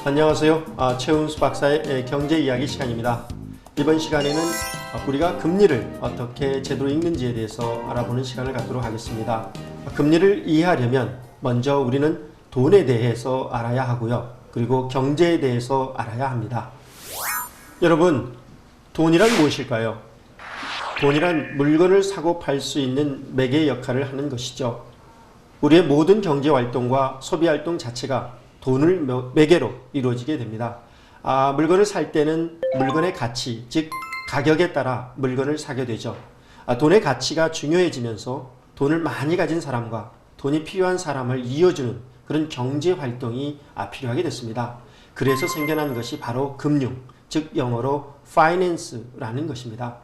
안녕하세요. 최은수 박사의 경제 이야기 시간입니다. 이번 시간에는 우리가 금리를 어떻게 제대로 읽는지에 대해서 알아보는 시간을 갖도록 하겠습니다. 금리를 이해하려면 먼저 우리는 돈에 대해서 알아야 하고요. 그리고 경제에 대해서 알아야 합니다. 여러분, 돈이란 무엇일까요? 돈이란 물건을 사고 팔 수 있는 매개 역할을 하는 것이죠. 우리의 모든 경제 활동과 소비 활동 자체가 돈을 매개로 이루어지게 됩니다. 물건을 살 때는 물건의 가치, 즉 가격에 따라 물건을 사게 되죠. 돈의 가치가 중요해지면서 돈을 많이 가진 사람과 돈이 필요한 사람을 이어주는 그런 경제 활동이 필요하게 됐습니다. 그래서 생겨난 것이 바로 금융, 즉 영어로 finance라는 것입니다.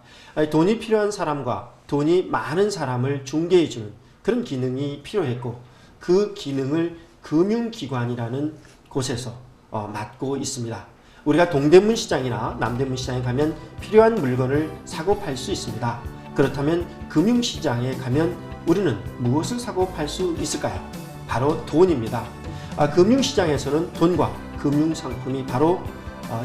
돈이 필요한 사람과 돈이 많은 사람을 중개해주는 그런 기능이 필요했고, 그 기능을 금융기관이라는 곳에서 맡고 있습니다. 우리가 동대문 시장이나 남대문 시장에 가면 필요한 물건을 사고 팔 수 있습니다. 그렇다면 금융시장에 가면 우리는 무엇을 사고 팔 수 있을까요? 바로 돈입니다. 금융시장에서는 돈과 금융상품이 바로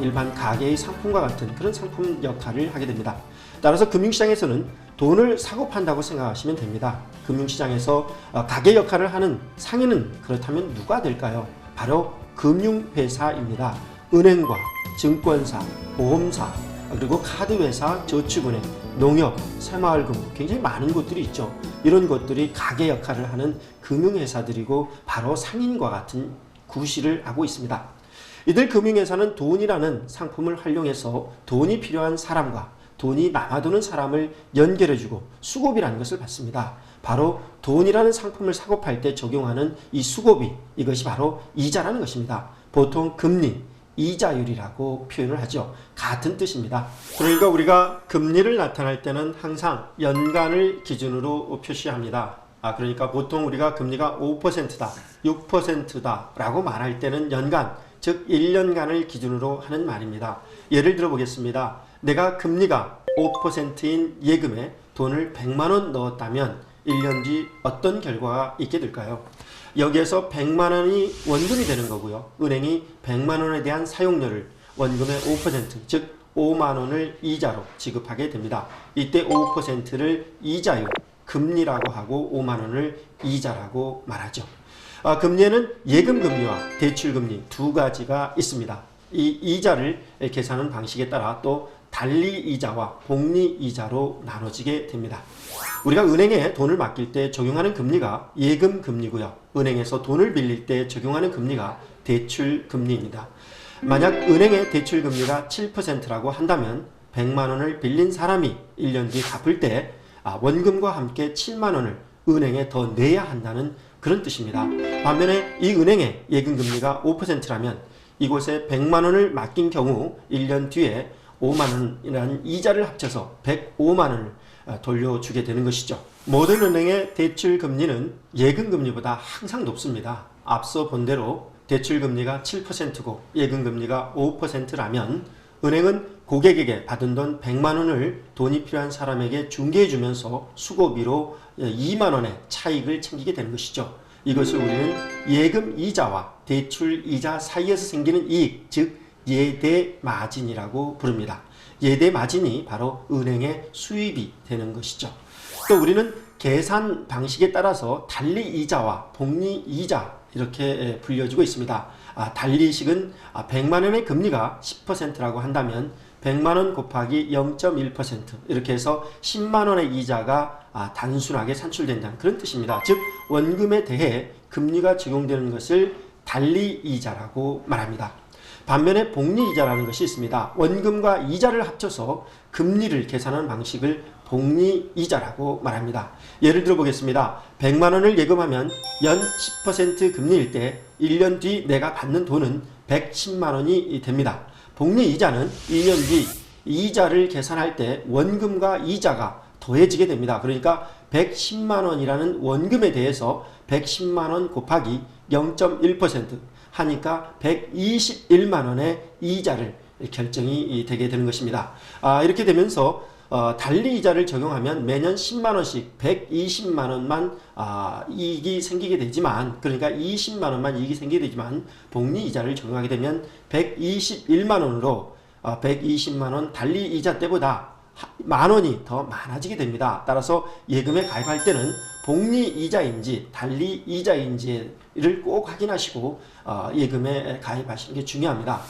일반 가계의 상품과 같은 그런 상품 역할을 하게 됩니다. 따라서 금융시장에서는 돈을 사고 판다고 생각하시면 됩니다. 금융시장에서 가계 역할을 하는 상인은 그렇다면 누가 될까요? 바로 금융회사입니다. 은행과 증권사, 보험사, 그리고 카드회사, 저축은행, 농협, 새마을금고, 굉장히 많은 곳들이 있죠. 이런 곳들이 가계 역할을 하는 금융회사들이고 바로 상인과 같은 구실을 하고 있습니다. 이들 금융회사는 돈이라는 상품을 활용해서 돈이 필요한 사람과 돈이 남아도는 사람을 연결해주고 수고비라는 것을 받습니다. 바로 돈이라는 상품을 사고 팔 때 적용하는 이 수고비, 이것이 바로 이자라는 것입니다. 보통 금리, 이자율이라고 표현을 하죠. 같은 뜻입니다. 그러니까 우리가 금리를 나타낼 때는 항상 연간을 기준으로 표시합니다. 그러니까 보통 우리가 금리가 5%다, 6%다 라고 말할 때는 연간, 즉 1년간을 기준으로 하는 말입니다. 예를 들어 보겠습니다. 내가 금리가 5%인 예금에 돈을 100만 원 넣었다면 1년 뒤 어떤 결과가 있게 될까요? 여기에서 100만 원이 원금이 되는 거고요. 은행이 100만 원에 대한 사용료를 원금의 5%, 즉 5만 원을 이자로 지급하게 됩니다. 이때 5%를 이자율, 금리라고 하고 5만 원을 이자라고 말하죠. 금리에는 예금금리와 대출금리 두 가지가 있습니다. 이 이자를 계산하는 방식에 따라 또 달리이자와 복리이자로 나눠지게 됩니다. 우리가 은행에 돈을 맡길 때 적용하는 금리가 예금금리고요. 은행에서 돈을 빌릴 때 적용하는 금리가 대출금리입니다. 만약 은행의 대출금리가 7%라고 한다면 100만 원을 빌린 사람이 1년 뒤 갚을 때 원금과 함께 7만 원을 은행에 더 내야 한다는 그런 뜻입니다. 반면에 이 은행의 예금금리가 5%라면 이곳에 100만 원을 맡긴 경우 1년 뒤에 5만 원이라는 이자를 합쳐서 105만 원을 돌려주게 되는 것이죠. 모든 은행의 대출금리는 예금금리보다 항상 높습니다. 앞서 본 대로 대출금리가 7%고 예금금리가 5%라면 은행은 고객에게 받은 돈 100만 원을 돈이 필요한 사람에게 중개해주면서 수고비로 2만 원의 차익을 챙기게 되는 것이죠. 이것을 우리는 예금이자와 대출이자 사이에서 생기는 이익, 즉 예대마진이라고 부릅니다. 예대마진이 바로 은행의 수입이 되는 것이죠. 또 우리는 계산 방식에 따라서 달리이자와 복리이자 이렇게 불려지고 있습니다. 달리식은 100만 원의 금리가 10%라고 한다면 100만 원 곱하기 0.1% 이렇게 해서 10만 원의 이자가 단순하게 산출된다는 그런 뜻입니다. 즉 원금에 대해 금리가 적용되는 것을 달리이자라고 말합니다. 반면에 복리이자라는 것이 있습니다. 원금과 이자를 합쳐서 금리를 계산하는 방식을 복리이자라고 말합니다. 예를 들어 보겠습니다. 100만 원을 예금하면 연 10% 금리일 때 1년 뒤 내가 받는 돈은 110만 원이 됩니다. 복리이자는 2년 뒤 이자를 계산할 때 원금과 이자가 더해지게 됩니다. 그러니까 110만 원이라는 원금에 대해서 110만 원 곱하기 0.1% 하니까 121만 원의 이자를 결정이 되게 되는 것입니다. 이렇게 되면서 달리 이자를 적용하면 매년 10만원씩 120만원만 이익이 생기게 되지만, 그러니까 20만원만 이익이 생기게 되지만 복리 이자를 적용하게 되면 121만원으로 120만원 달리 이자 때보다 만원이 더 많아지게 됩니다. 따라서 예금에 가입할 때는 복리 이자인지 달리 이자인지를 꼭 확인하시고 예금에 가입하시는 게 중요합니다.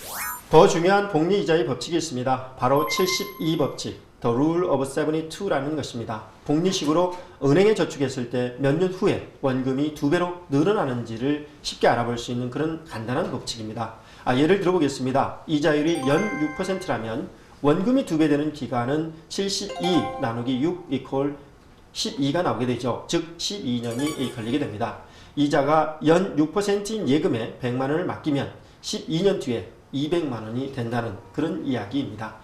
더 중요한 복리 이자의 법칙이 있습니다. 바로 72법칙, The Rule of 72라는 것입니다. 복리식으로 은행에 저축했을 때 몇 년 후에 원금이 2배로 늘어나는지를 쉽게 알아볼 수 있는 그런 간단한 법칙입니다. 예를 들어보겠습니다. 이자율이 연 6%라면 원금이 2배 되는 기간은 72 나누기 6 이퀄 12가 나오게 되죠. 즉 12년이 걸리게 됩니다. 이자가 연 6%인 예금에 100만원을 맡기면 12년 뒤에 200만원이 된다는 그런 이야기입니다.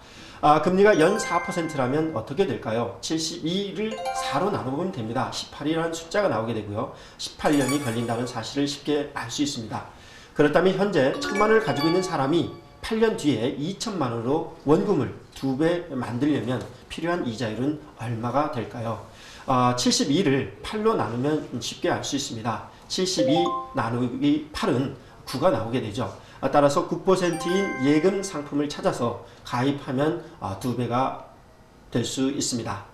금리가 연 4%라면 어떻게 될까요? 72를 4로 나눠보면 됩니다. 18이라는 숫자가 나오게 되고요. 18년이 걸린다는 사실을 쉽게 알 수 있습니다. 그렇다면 현재 1000만원을 가지고 있는 사람이 8년 뒤에 2천만원으로 원금을 2배 만들려면 필요한 이자율은 얼마가 될까요? 72를 8로 나누면 쉽게 알 수 있습니다. 72 나누기 8은 9가 나오게 되죠. 따라서 9%인 예금 상품을 찾아서 가입하면 2배가 될 수 있습니다.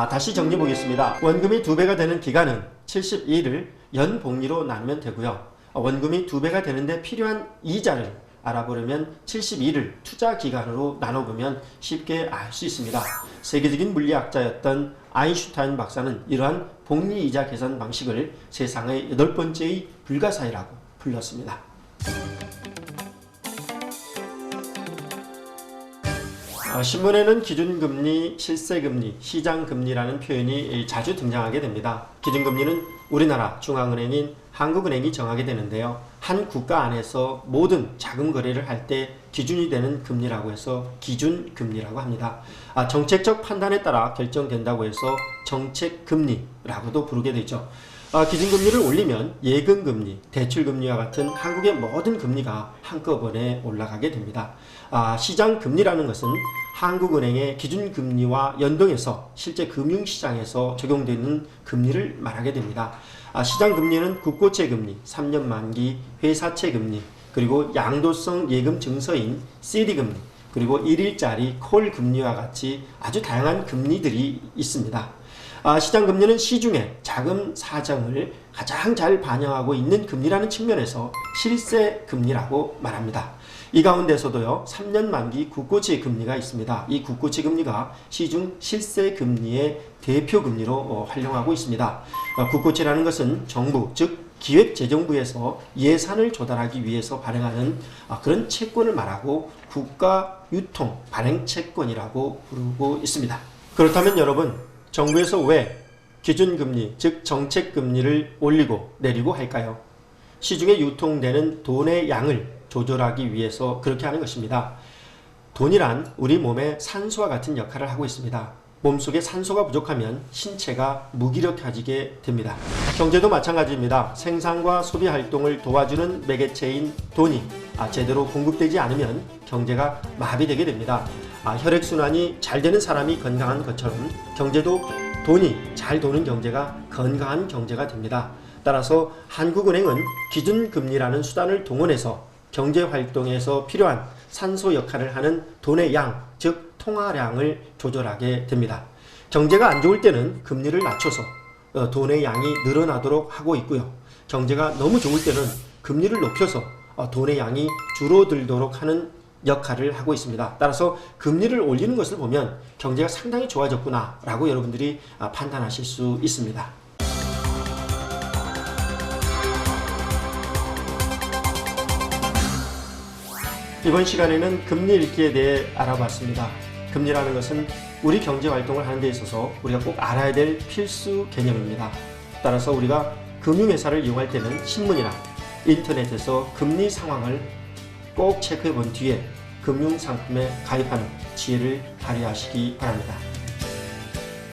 다시 정리해 보겠습니다. 원금이 2배가 되는 기간은 72를 연 복리로 나누면 되고요. 원금이 2배가 되는데 필요한 이자를 알아보려면 72를 투자 기간으로 나눠보면 쉽게 알 수 있습니다. 세계적인 물리학자였던 아인슈타인 박사는 이러한 복리 이자 계산 방식을 세상의 8번째의 불가사의라고 불렀습니다. 신문에는 기준금리, 실세금리, 시장금리라는 표현이 자주 등장하게 됩니다. 기준금리는 우리나라 중앙은행인 한국은행이 정하게 되는데요. 한 국가 안에서 모든 자금 거래를 할 때 기준이 되는 금리라고 해서 기준금리라고 합니다. 정책적 판단에 따라 결정된다고 해서 정책금리라고도 부르게 되죠. 기준금리를 올리면 예금금리, 대출금리와 같은 한국의 모든 금리가 한꺼번에 올라가게 됩니다. 시장금리라는 것은 한국은행의 기준금리와 연동해서 실제 금융시장에서 적용되는 금리를 말하게 됩니다. 시장금리는 국고채금리, 3년 만기 회사채금리, 그리고 양도성 예금 증서인 CD금리, 그리고 1일짜리 콜금리와 같이 아주 다양한 금리들이 있습니다. 시장금리는 시중의 자금 사정을 가장 잘 반영하고 있는 금리라는 측면에서 실세금리라고 말합니다. 이 가운데서도요, 3년 만기 국고채 금리가 있습니다. 이 국고채 금리가 시중 실세 금리의 대표 금리로 활용하고 있습니다. 국고채라는 것은 정부, 즉 기획재정부에서 예산을 조달하기 위해서 발행하는 그런 채권을 말하고 국가 유통 발행 채권이라고 부르고 있습니다. 그렇다면 여러분, 정부에서 왜 기준금리, 즉 정책금리를 올리고 내리고 할까요? 시중에 유통되는 돈의 양을 조절하기 위해서 그렇게 하는 것입니다. 돈이란 우리 몸에 산소와 같은 역할을 하고 있습니다. 몸속에 산소가 부족하면 신체가 무기력해지게 됩니다. 경제도 마찬가지입니다. 생산과 소비 활동을 도와주는 매개체인 돈이 제대로 공급되지 않으면 경제가 마비되게 됩니다. 혈액순환이 잘 되는 사람이 건강한 것처럼 경제도 돈이 잘 도는 경제가 건강한 경제가 됩니다. 따라서 한국은행은 기준금리라는 수단을 동원해서 경제활동에서 필요한 산소 역할을 하는 돈의 양, 즉 통화량을 조절하게 됩니다. 경제가 안 좋을 때는 금리를 낮춰서 돈의 양이 늘어나도록 하고 있고요. 경제가 너무 좋을 때는 금리를 높여서 돈의 양이 줄어들도록 하는 역할을 하고 있습니다. 따라서 금리를 올리는 것을 보면 경제가 상당히 좋아졌구나 라고 여러분들이 판단하실 수 있습니다. 이번 시간에는 금리 읽기에 대해 알아봤습니다. 금리라는 것은 우리 경제 활동을 하는 데 있어서 우리가 꼭 알아야 될 필수 개념입니다. 따라서 우리가 금융회사를 이용할 때는 신문이나 인터넷에서 금리 상황을 꼭 체크해 본 뒤에 금융상품에 가입하는 지혜를 발휘하시기 바랍니다.